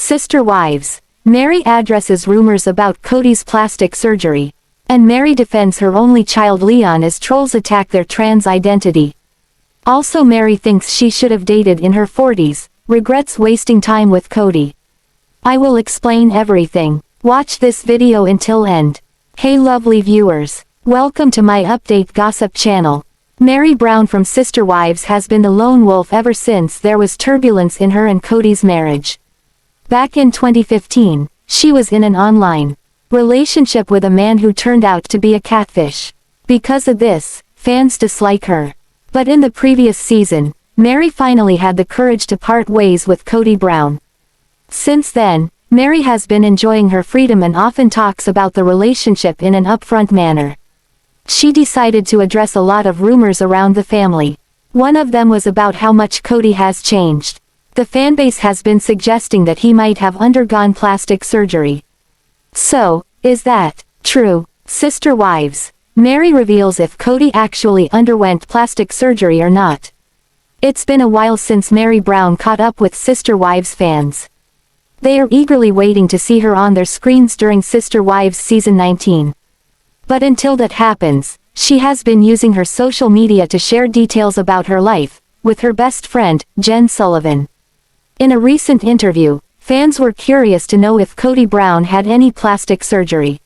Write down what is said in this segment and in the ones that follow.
Sister wives. Meri addresses rumors about Kody's plastic surgery. And Meri defends her only child Leon as trolls attack their trans identity. Also Meri thinks she should have dated in her 40s, regrets wasting time with Kody. I will explain everything. Watch this video until end. Hey lovely viewers. Welcome to my update gossip channel. Meri Brown from Sister Wives has been the lone wolf ever since there was turbulence in her and Kody's marriage. Back in 2015, she was in an online relationship with a man who turned out to be a catfish. Because of this, fans dislike her. But in the previous season, Meri finally had the courage to part ways with Kody Brown. Since then, Meri has been enjoying her freedom and often talks about the relationship in an upfront manner. She decided to address a lot of rumors around the family. One of them was about how much Kody has changed. The fanbase has been suggesting that he might have undergone plastic surgery. So, is that true? Sister Wives. Meri reveals if Kody actually underwent plastic surgery or not. It's been a while since Meri Brown caught up with Sister Wives fans. They are eagerly waiting to see her on their screens during Sister Wives Season 19. But until that happens, she has been using her social media to share details about her life, with her best friend, Jen Sullivan. In a recent interview, fans were curious to know if Kody Brown had any plastic surgery.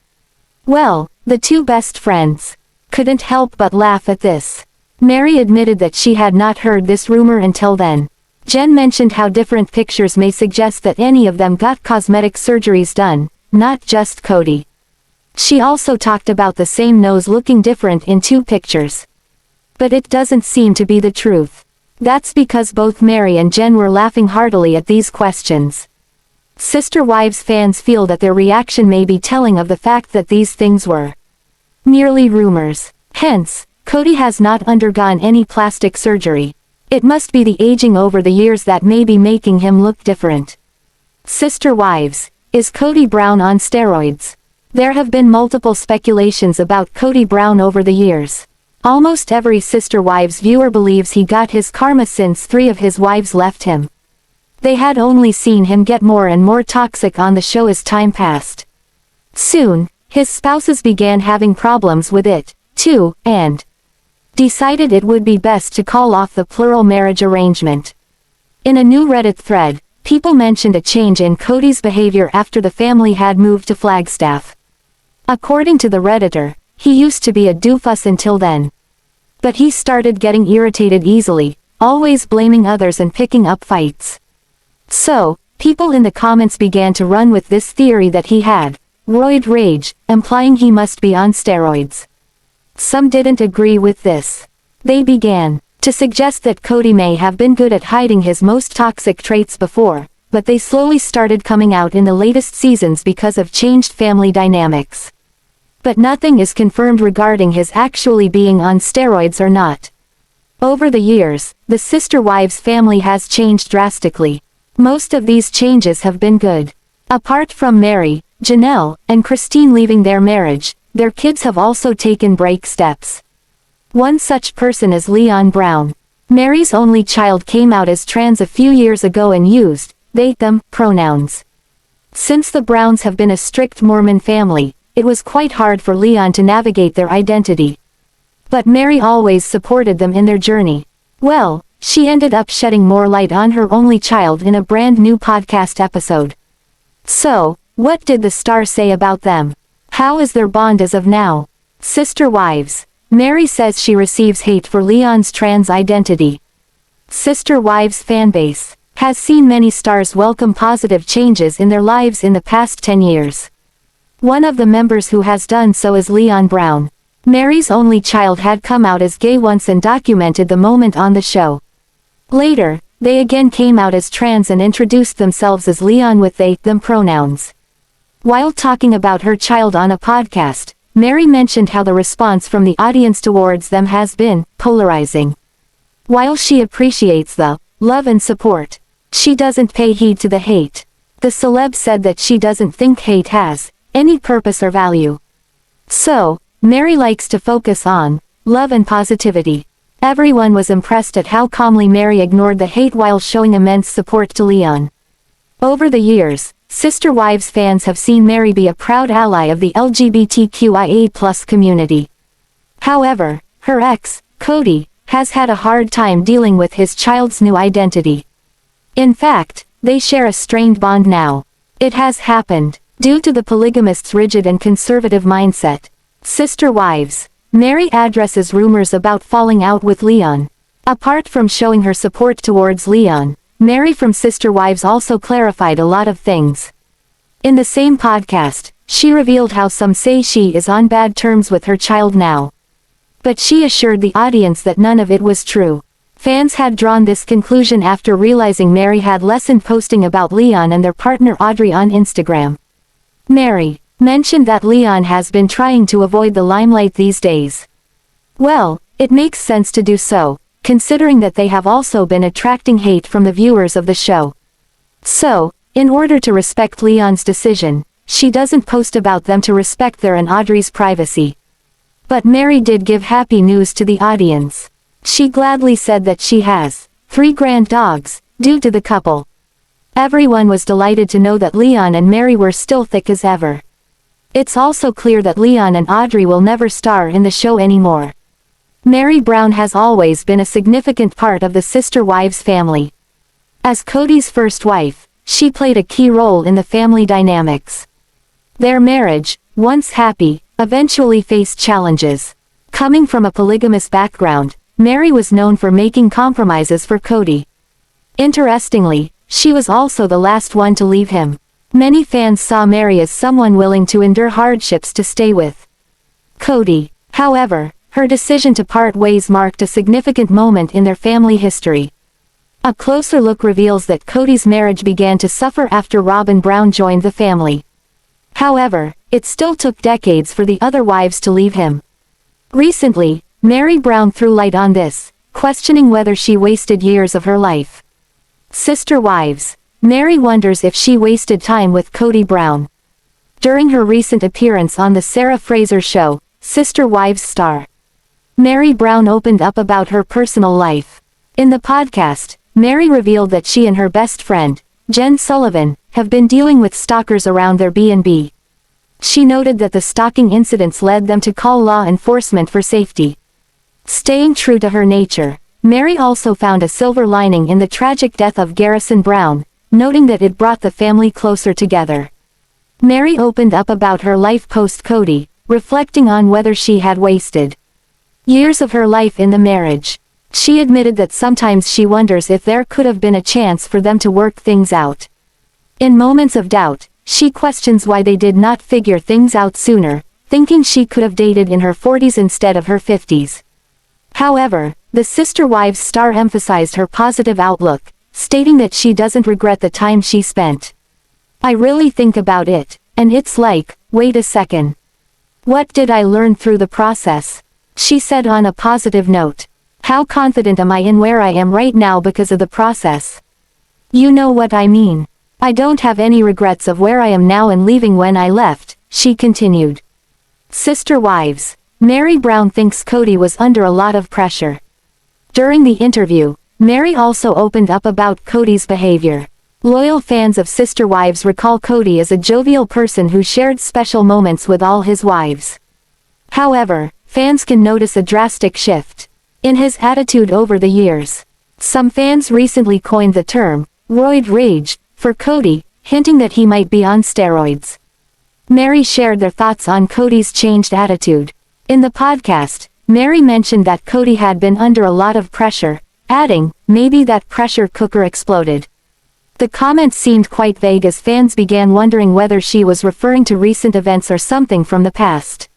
Well, the two best friends couldn't help but laugh at this. Meri admitted that she had not heard this rumor until then. Jen mentioned how different pictures may suggest that any of them got cosmetic surgeries done, not just Kody. She also talked about the same nose looking different in two pictures. But it doesn't seem to be the truth. That's because both Meri and Jen were laughing heartily at these questions. Sister Wives fans feel that their reaction may be telling of the fact that these things were merely rumors. Hence, Kody has not undergone any plastic surgery. It must be the aging over the years that may be making him look different. Sister Wives. Is Kody Brown on steroids? There have been multiple speculations about Kody Brown over the years. Almost every Sister Wives viewer believes he got his karma since 3 of his wives left him. They had only seen him get more and more toxic on the show as time passed. Soon, his spouses began having problems with it, too, and decided it would be best to call off the plural marriage arrangement. In a new Reddit thread, people mentioned a change in Kody's behavior after the family had moved to Flagstaff. According to the Redditor, he used to be a doofus until then. But he started getting irritated easily, always blaming others and picking up fights. So, people in the comments began to run with this theory that he had roid rage, implying he must be on steroids. Some didn't agree with this. They began to suggest that Kody may have been good at hiding his most toxic traits before, but they slowly started coming out in the latest seasons because of changed family dynamics. But nothing is confirmed regarding his actually being on steroids or not. Over the years, the Sister Wives family has changed drastically. Most of these changes have been good. Apart from Meri, Janelle, and Christine leaving their marriage, their kids have also taken break steps. One such person is Leon Brown. Meri's only child came out as trans a few years ago and used they/them pronouns. Since the Browns have been a strict Mormon family, it was quite hard for Leon to navigate their identity. But Meri always supported them in their journey. Well, she ended up shedding more light on her only child in a brand new podcast episode. So, what did the star say about them? How is their bond as of now? Sister Wives. Meri says she receives hate for Leon's trans identity. Sister Wives fanbase has seen many stars welcome positive changes in their lives in the past 10 years. One of the members who has done so is Leon Brown. Meri's only child had come out as gay once and documented the moment on the show. Later, they again came out as trans and introduced themselves as Leon with they/them pronouns. While talking about her child on a podcast, Meri mentioned how the response from the audience towards them has been polarizing. While she appreciates the love and support, she doesn't pay heed to the hate. The celeb said that she doesn't think hate has any purpose or value. So, Meri likes to focus on love and positivity. Everyone was impressed at how calmly Meri ignored the hate while showing immense support to Leon. Over the years, Sister Wives fans have seen Meri be a proud ally of the LGBTQIA+ community. However, her ex, Kody, has had a hard time dealing with his child's new identity. In fact, they share a strained bond now. It has happened, due to the polygamist's rigid and conservative mindset. Sister Wives. Meri addresses rumors about falling out with Leon. Apart from showing her support towards Leon, Meri from Sister Wives also clarified a lot of things. In the same podcast, she revealed how some say she is on bad terms with her child now. But she assured the audience that none of it was true. Fans had drawn this conclusion after realizing Meri had lessened posting about Leon and their partner Audrey on Instagram. Meri mentioned that Leon has been trying to avoid the limelight these days. Well, it makes sense to do so, considering that they have also been attracting hate from the viewers of the show. So, in order to respect Leon's decision, she doesn't post about them to respect their and Audrey's privacy. But Meri did give happy news to the audience. She gladly said that she has 3 grand dogs, due to the couple. Everyone was delighted to know that Leon and Meri were still thick as ever. It's also clear that Leon and Audrey will never star in the show anymore. Meri Brown has always been a significant part of the Sister Wives family. As Kody's first wife, she played a key role in the family dynamics. Their marriage, once happy, eventually faced challenges. Coming from a polygamous background, Meri was known for making compromises for Kody. Interestingly, she was also the last one to leave him. Many fans saw Meri as someone willing to endure hardships to stay with Kody. However, her decision to part ways marked a significant moment in their family history. A closer look reveals that Kody's marriage began to suffer after Robyn Brown joined the family. However, it still took decades for the other wives to leave him. Recently, Meri Brown threw light on this, questioning whether she wasted years of her life. Sister Wives. Meri wonders if she wasted time with Kody Brown. During her recent appearance on the Sarah Fraser show, Sister Wives star Meri Brown opened up about her personal life. In the podcast, Meri revealed that she and her best friend, Jen Sullivan, have been dealing with stalkers around their B&B. She noted that the stalking incidents led them to call law enforcement for safety. Staying true to her nature, Meri also found a silver lining in the tragic death of Garrison Brown, noting that it brought the family closer together. Meri opened up about her life post-Kody, reflecting on whether she had wasted years of her life in the marriage. She admitted that sometimes she wonders if there could have been a chance for them to work things out. In moments of doubt, she questions why they did not figure things out sooner, thinking she could have dated in her 40s instead of her 50s. However, the Sister Wives star emphasized her positive outlook, stating that she doesn't regret the time she spent. "I really think about it, and it's like, wait a second. What did I learn through the process?" She said on a positive note. "How confident am I in where I am right now because of the process? You know what I mean. I don't have any regrets of where I am now and leaving when I left," she continued. Sister Wives. Meri Brown thinks Kody was under a lot of pressure. During the interview, Meri also opened up about Kody's behavior. Loyal fans of Sister Wives recall Kody as a jovial person who shared special moments with all his wives. However, fans can notice a drastic shift in his attitude over the years. Some fans recently coined the term, roid rage, for Kody, hinting that he might be on steroids. Meri shared their thoughts on Kody's changed attitude. In the podcast, Meri mentioned that Kody had been under a lot of pressure, adding, "Maybe that pressure cooker exploded." The comment seemed quite vague as fans began wondering whether she was referring to recent events or something from the past.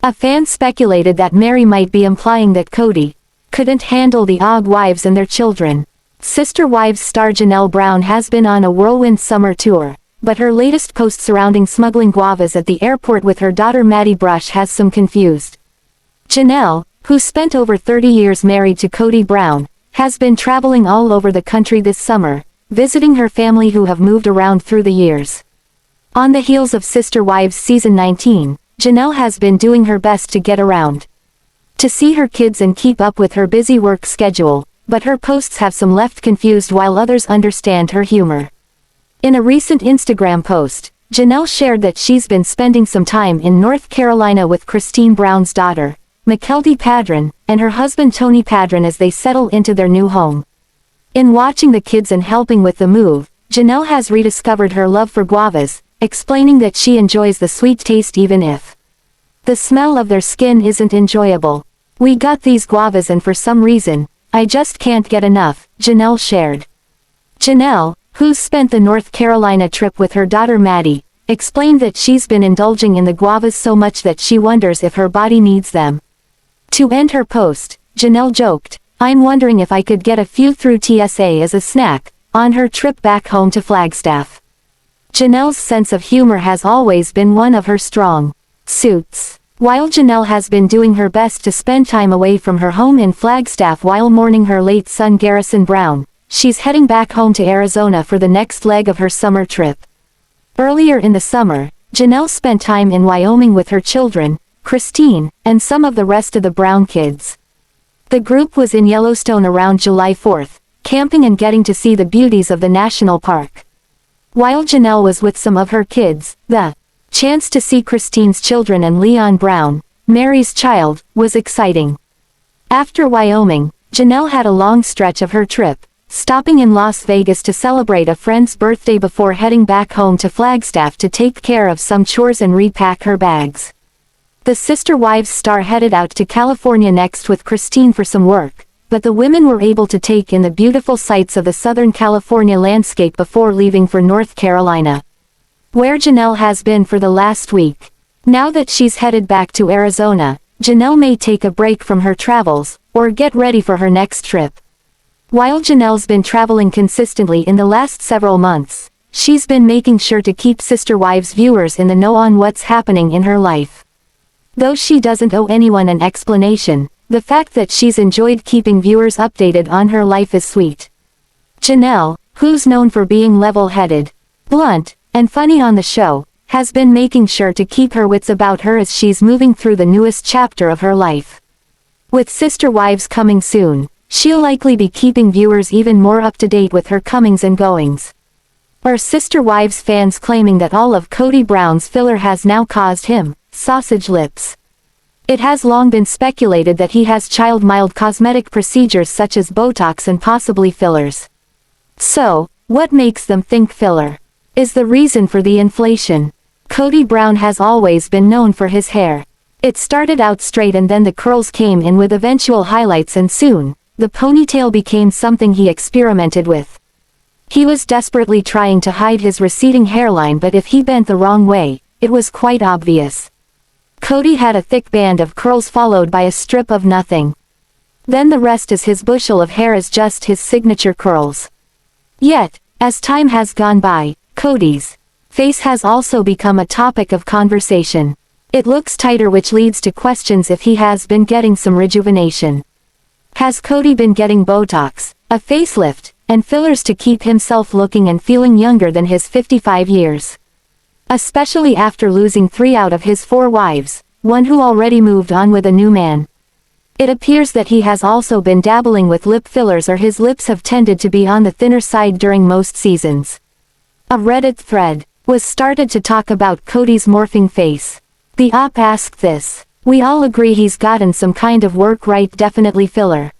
A fan speculated that Meri might be implying that Kody couldn't handle the Og wives and their children. Sister Wives star Janelle Brown has been on a whirlwind summer tour, but her latest post surrounding smuggling guavas at the airport with her daughter Maddie Brush has some confused. Janelle, who spent over 30 years married to Kody Brown, has been traveling all over the country this summer, visiting her family who have moved around through the years. On the heels of Sister Wives season 19, Janelle has been doing her best to get around to see her kids and keep up with her busy work schedule, but her posts have some left confused while others understand her humor. In a recent Instagram post, Janelle shared that she's been spending some time in North Carolina with Christine Brown's daughter, Mykelti Padron, and her husband Tony Padron as they settle into their new home. In watching the kids and helping with the move, Janelle has rediscovered her love for guavas, explaining that she enjoys the sweet taste even if the smell of their skin isn't enjoyable. "We got these guavas and for some reason, I just can't get enough," Janelle shared. Janelle, who's spent the North Carolina trip with her daughter Maddie, explained that she's been indulging in the guavas so much that she wonders if her body needs them. To end her post, Janelle joked, "I'm wondering if I could get a few through TSA as a snack," on her trip back home to Flagstaff. Janelle's sense of humor has always been one of her strong suits. While Janelle has been doing her best to spend time away from her home in Flagstaff while mourning her late son Garrison Brown, she's heading back home to Arizona for the next leg of her summer trip. Earlier in the summer, Janelle spent time in Wyoming with her children, Christine, and some of the rest of the Brown kids. The group was in Yellowstone around July 4th, camping and getting to see the beauties of the national park. While Janelle was with some of her kids, the chance to see Christine's children and Leon Brown, Meri's child, was exciting. After Wyoming, Janelle had a long stretch of her trip, stopping in Las Vegas to celebrate a friend's birthday before heading back home to Flagstaff to take care of some chores and repack her bags. The Sister Wives star headed out to California next with Christine for some work, but the women were able to take in the beautiful sights of the Southern California landscape before leaving for North Carolina, where Janelle has been for the last week. Now that she's headed back to Arizona, Janelle may take a break from her travels, or get ready for her next trip. While Janelle's been traveling consistently in the last several months, she's been making sure to keep Sister Wives viewers in the know on what's happening in her life. Though she doesn't owe anyone an explanation, the fact that she's enjoyed keeping viewers updated on her life is sweet. Janelle, who's known for being level-headed, blunt, and funny on the show, has been making sure to keep her wits about her as she's moving through the newest chapter of her life. With Sister Wives coming soon, she'll likely be keeping viewers even more up to date with her comings and goings. Or Sister Wives fans claiming that all of Kody Brown's filler has now caused him sausage lips. It has long been speculated that he has mild cosmetic procedures such as Botox and possibly fillers. So, what makes them think filler is the reason for the inflation? Kody Brown has always been known for his hair. It started out straight and then the curls came in with eventual highlights and soon, the ponytail became something he experimented with. He was desperately trying to hide his receding hairline, but if he bent the wrong way, it was quite obvious. Kody had a thick band of curls followed by a strip of nothing. Then the rest is his bushel of hair is just his signature curls. Yet, as time has gone by, Kody's face has also become a topic of conversation. It looks tighter, which leads to questions if he has been getting some rejuvenation. Has Kody been getting Botox, a facelift, and fillers to keep himself looking and feeling younger than his 55 years? Especially after losing 3 out of his 4 wives, one who already moved on with a new man. It appears that he has also been dabbling with lip fillers, or his lips have tended to be on the thinner side during most seasons. A Reddit thread was started to talk about Kody's morphing face. The op asked this: "We all agree he's gotten some kind of work right, definitely filler."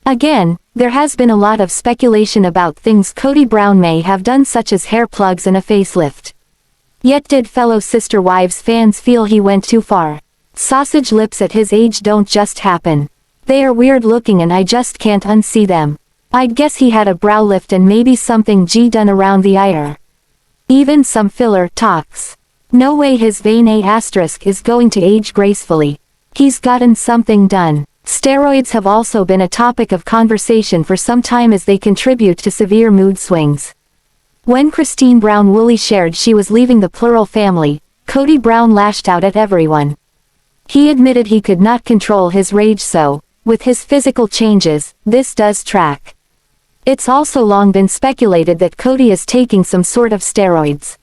Again, there has been a lot of speculation about things Kody Brown may have done, such as hair plugs and a facelift. Yet did fellow Sister Wives fans feel he went too far? Sausage lips at his age don't just happen. They are weird looking and I just can't unsee them. I'd guess he had a brow lift and maybe something done around the eye. Even some filler talks. No way his vein A** is going to age gracefully. He's gotten something done. Steroids have also been a topic of conversation for some time as they contribute to severe mood swings. When Christine Brown Woolley shared she was leaving the plural family, Kody Brown lashed out at everyone. He admitted he could not control his rage, so, with his physical changes, this does track. It's also long been speculated that Kody is taking some sort of steroids.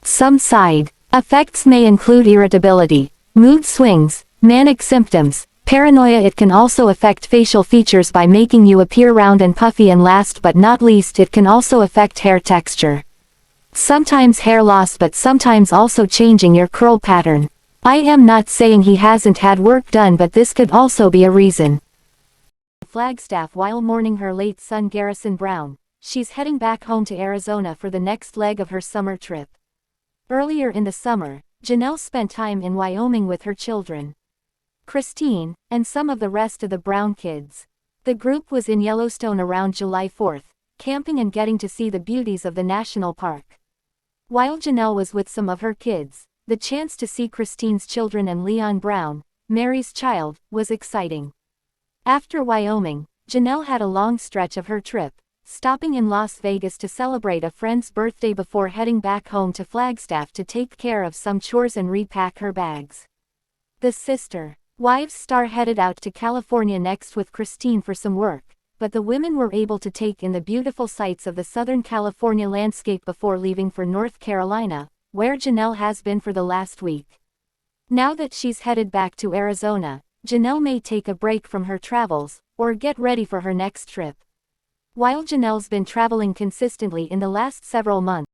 Some side effects may include irritability, mood swings, manic symptoms, paranoia. It can also affect facial features by making you appear round and puffy, and last but not least, it can also affect hair texture. Sometimes hair loss but sometimes also changing your curl pattern. I am not saying he hasn't had work done but this could also be a reason. Flagstaff while mourning her late son Garrison Brown, she's heading back home to Arizona for the next leg of her summer trip. Earlier in the summer, Janelle spent time in Wyoming with her children, Christine, and some of the rest of the Brown kids. The group was in Yellowstone around July 4th, camping and getting to see the beauties of the national park. While Janelle was with some of her kids, the chance to see Christine's children and Leon Brown, Meri's child, was exciting. After Wyoming, Janelle had a long stretch of her trip, stopping in Las Vegas to celebrate a friend's birthday before heading back home to Flagstaff to take care of some chores and repack her bags. The Sister Wives star headed out to California next with Christine for some work, but the women were able to take in the beautiful sights of the Southern California landscape before leaving for North Carolina, where Janelle has been for the last week. Now that she's headed back to Arizona, Janelle may take a break from her travels, or get ready for her next trip. While Janelle's been traveling consistently in the last several months,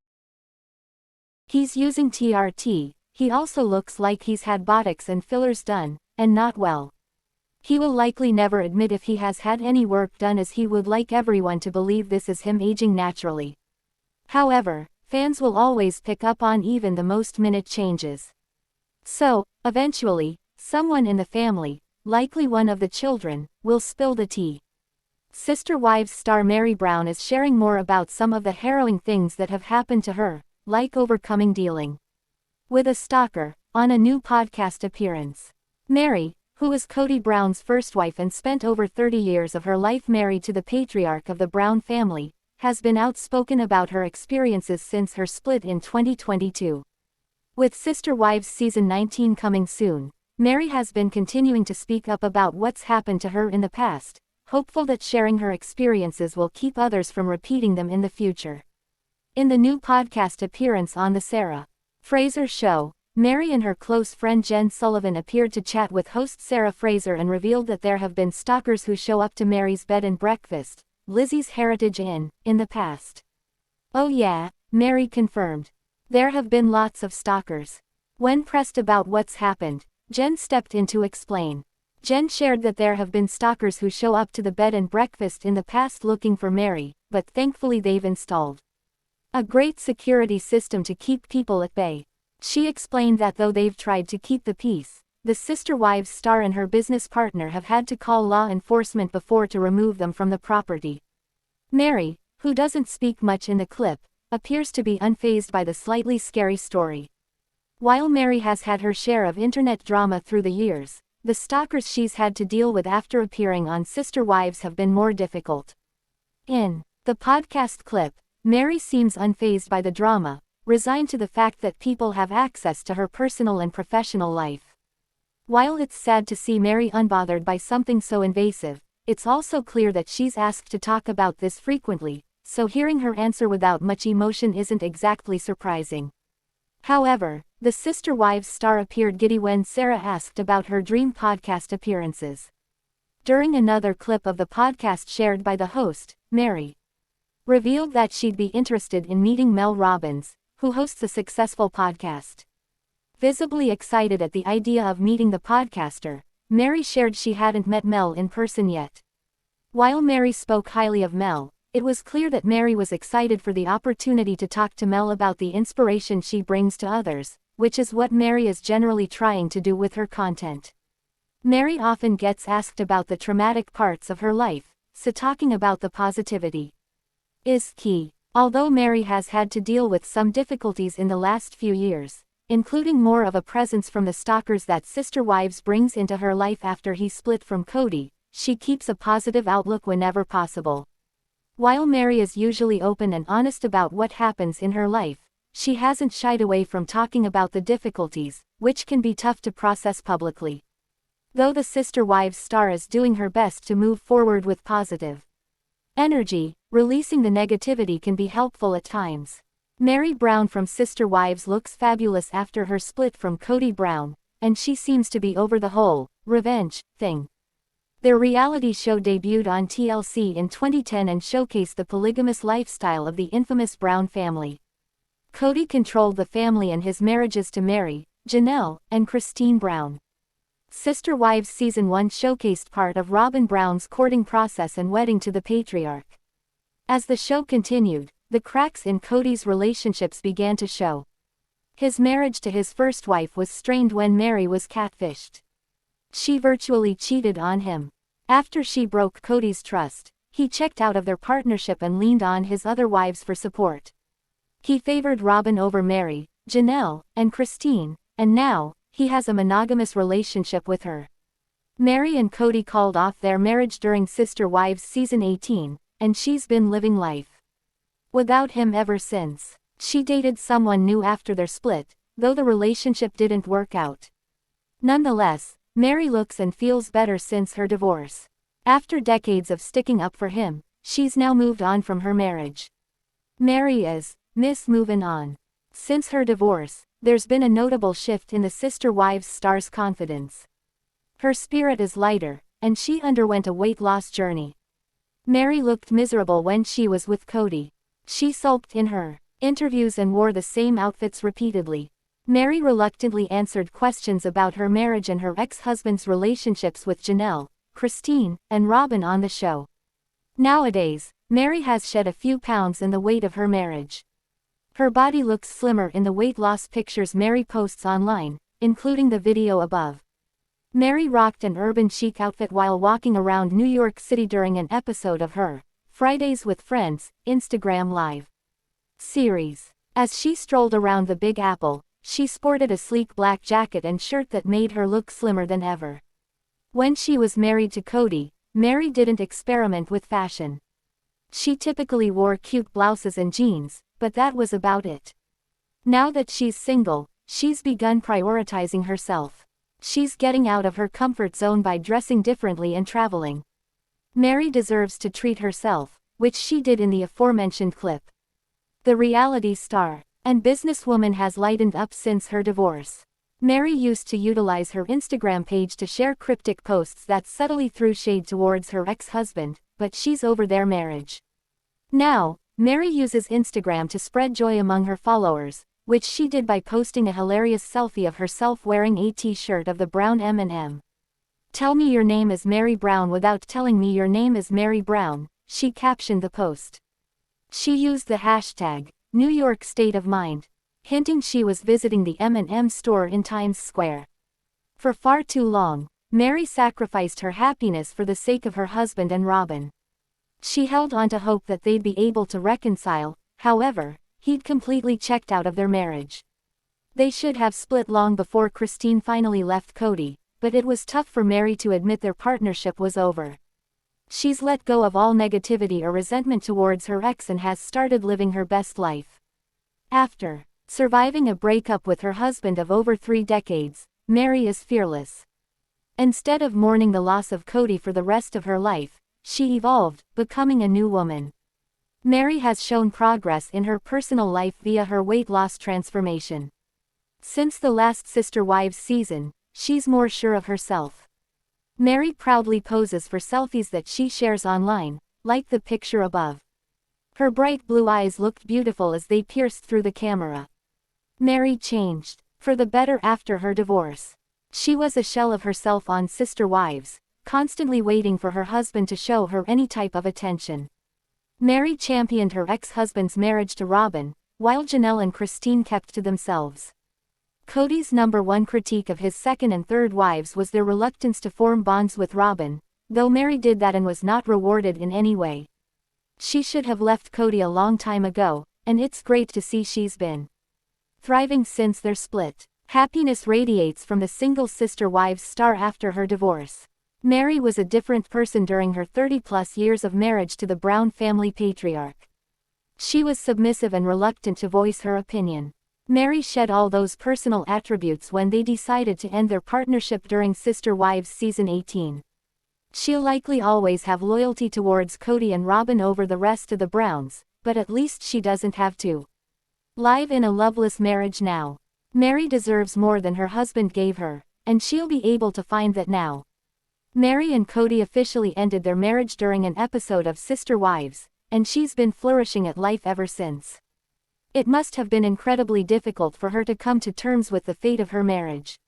he's using TRT, he also looks like he's had botox and fillers done, and not well. He will likely never admit if he has had any work done as he would like everyone to believe this is him aging naturally. However, fans will always pick up on even the most minute changes. So, eventually, someone in the family, likely one of the children, will spill the tea. Sister Wives star Meri Brown is sharing more about some of the harrowing things that have happened to her, like overcoming dealing with a stalker, on a new podcast appearance. Meri, who is Kody Brown's first wife and spent over 30 years of her life married to the patriarch of the Brown family, has been outspoken about her experiences since her split in 2022. With Sister Wives Season 19 coming soon, Meri has been continuing to speak up about what's happened to her in the past, hopeful that sharing her experiences will keep others from repeating them in the future. In the new podcast appearance on The Sarah Fraser Show, Meri and her close friend Jen Sullivan appeared to chat with host Sarah Fraser and revealed that there have been stalkers who show up to Meri's bed and breakfast, Lizzie's Heritage Inn, in the past. Oh yeah, Meri confirmed. There have been lots of stalkers. When pressed about what's happened, Jen stepped in to explain. Jen shared that there have been stalkers who show up to the bed and breakfast in the past looking for Meri, but thankfully they've installed a great security system to keep people at bay. She explained that though they've tried to keep the peace, the Sister Wives star and her business partner have had to call law enforcement before to remove them from the property. Meri, who doesn't speak much in the clip, appears to be unfazed by the slightly scary story. While Meri has had her share of internet drama through the years, the stalkers she's had to deal with after appearing on Sister Wives have been more difficult. In the podcast clip, Meri seems unfazed by the drama, resigned to the fact that people have access to her personal and professional life. While it's sad to see Meri unbothered by something so invasive, it's also clear that she's asked to talk about this frequently, so hearing her answer without much emotion isn't exactly surprising. However, the Sister Wives star appeared giddy when Sarah asked about her dream podcast appearances. During another clip of the podcast shared by the host, Meri revealed that she'd be interested in meeting Mel Robbins, who hosts a successful podcast. Visibly excited at the idea of meeting the podcaster, Meri shared she hadn't met Mel in person yet. While Meri spoke highly of Mel, it was clear that Meri was excited for the opportunity to talk to Mel about the inspiration she brings to others, which is what Meri is generally trying to do with her content. Meri often gets asked about the traumatic parts of her life, so talking about the positivity is key. Although Meri has had to deal with some difficulties in the last few years, including more of a presence from the stalkers that Sister Wives brings into her life after he split from Kody, she keeps a positive outlook whenever possible. While Meri is usually open and honest about what happens in her life, she hasn't shied away from talking about the difficulties, which can be tough to process publicly. Though the Sister Wives star is doing her best to move forward with positive energy, releasing the negativity can be helpful at times. Meri Brown from Sister Wives looks fabulous after her split from Kody Brown, and she seems to be over the whole revenge thing. Their reality show debuted on TLC in 2010 and showcased the polygamous lifestyle of the infamous Brown family. Kody controlled the family and his marriages to Meri, Janelle, and Christine Brown. Sister Wives Season 1 showcased part of Robyn Brown's courting process and wedding to the patriarch. As the show continued, the cracks in Kody's relationships began to show. His marriage to his first wife was strained when Meri was catfished. She virtually cheated on him. After she broke Kody's trust, he checked out of their partnership and leaned on his other wives for support. He favored Robyn over Meri, Janelle, and Christine, and now, he has a monogamous relationship with her. Meri and Kody called off their marriage during Sister Wives Season 18, and she's been living life without him ever since. She dated someone new after their split, though the relationship didn't work out. Nonetheless, Meri looks and feels better since her divorce. After decades of sticking up for him, she's now moved on from her marriage. Meri is Miss Movin' On. Since her divorce, there's been a notable shift in the Sister Wives star's confidence. Her spirit is lighter, and she underwent a weight loss journey. Meri looked miserable when she was with Kody. She sulked in her interviews and wore the same outfits repeatedly. Meri reluctantly answered questions about her marriage and her ex-husband's relationships with Janelle, Christine, and Robyn on the show. Nowadays, Meri has shed a few pounds in the weight of her marriage. Her body looks slimmer in the weight loss pictures Meri posts online, including the video above. Meri rocked an urban chic outfit while walking around New York City during an episode of her Fridays with Friends Instagram Live series. As she strolled around the Big Apple, she sported a sleek black jacket and shirt that made her look slimmer than ever. When she was married to Kody, Meri didn't experiment with fashion. She typically wore cute blouses and jeans, but that was about it. Now that she's single, she's begun prioritizing herself. She's getting out of her comfort zone by dressing differently and traveling. Meri deserves to treat herself, which she did in the aforementioned clip. The reality star and businesswoman has lightened up since her divorce. Meri used to utilize her Instagram page to share cryptic posts that subtly threw shade towards her ex-husband, but she's over their marriage. Now, Meri uses Instagram to spread joy among her followers, which she did by posting a hilarious selfie of herself wearing a t-shirt of the brown M&M. "Tell me your name is Meri Brown without telling me your name is Meri Brown," she captioned the post. She used the hashtag New York State of Mind, hinting she was visiting the M&M store in Times Square. For far too long, Meri sacrificed her happiness for the sake of her husband and Robyn. She held on to hope that they'd be able to reconcile, however, he'd completely checked out of their marriage. They should have split long before Christine finally left Kody, but it was tough for Meri to admit their partnership was over. She's let go of all negativity or resentment towards her ex and has started living her best life. After surviving a breakup with her husband of over 3 decades, Meri is fearless. Instead of mourning the loss of Kody for the rest of her life, she evolved, becoming a new woman. Meri has shown progress in her personal life via her weight loss transformation. Since the last Sister Wives season, she's more sure of herself. Meri proudly poses for selfies that she shares online, like the picture above. Her bright blue eyes looked beautiful as they pierced through the camera. Meri changed for the better after her divorce. She was a shell of herself on Sister Wives, constantly waiting for her husband to show her any type of attention. Meri championed her ex-husband's marriage to Robyn, while Janelle and Christine kept to themselves. Kody's #1 critique of his second and third wives was their reluctance to form bonds with Robyn, though Meri did that and was not rewarded in any way. She should have left Kody a long time ago, and it's great to see she's been thriving since their split. Happiness radiates from the single Sister Wives star after her divorce. Meri was a different person during her 30-plus years of marriage to the Brown family patriarch. She was submissive and reluctant to voice her opinion. Meri shed all those personal attributes when they decided to end their partnership during Sister Wives Season 18. She'll likely always have loyalty towards Kody and Robyn over the rest of the Browns, but at least she doesn't have to live in a loveless marriage now. Meri deserves more than her husband gave her, and she'll be able to find that now. Meri and Kody officially ended their marriage during an episode of Sister Wives, and she's been flourishing at life ever since. It must have been incredibly difficult for her to come to terms with the fate of her marriage.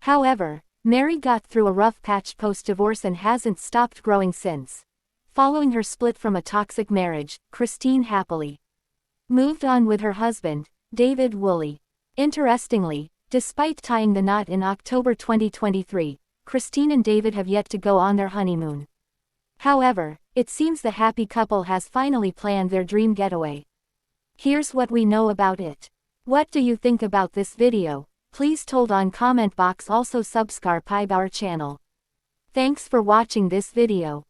However, Meri got through a rough patch post-divorce and hasn't stopped growing since. Following her split from a toxic marriage, Christine happily moved on with her husband, David Woolley. Interestingly, despite tying the knot in October 2023, Christine and David have yet to go on their honeymoon. However, it seems the happy couple has finally planned their dream getaway. Here's what we know about it. What do you think about this video? Please told on comment box. Also subscribe our channel. Thanks for watching this video.